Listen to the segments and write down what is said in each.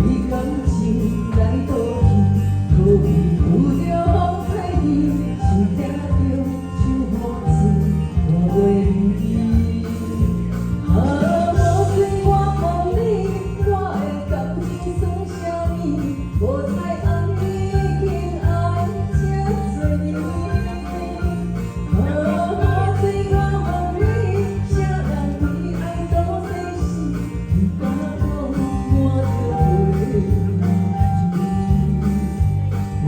为感情来倒去，可为拄着风采去，心惊着像雨水，看袂离去。啊，无水我望你，我的感情算啥物？无彩红你已经爱这多年。啊，无水我望你，啥人为爱多细心，不敢讲我着袂离。不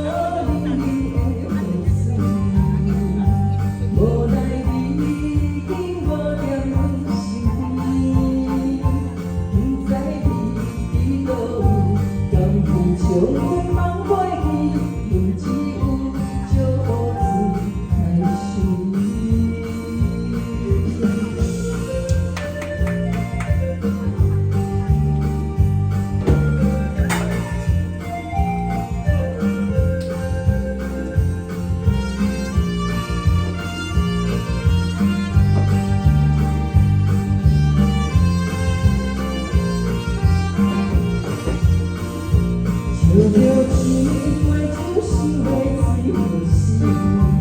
通着你的雨水，无奈你已经无踮阮身边，不知你伫倒位，甘愿将阮放袂记，用只有借雨水来想你。笑着情，爱像想要醉无醒。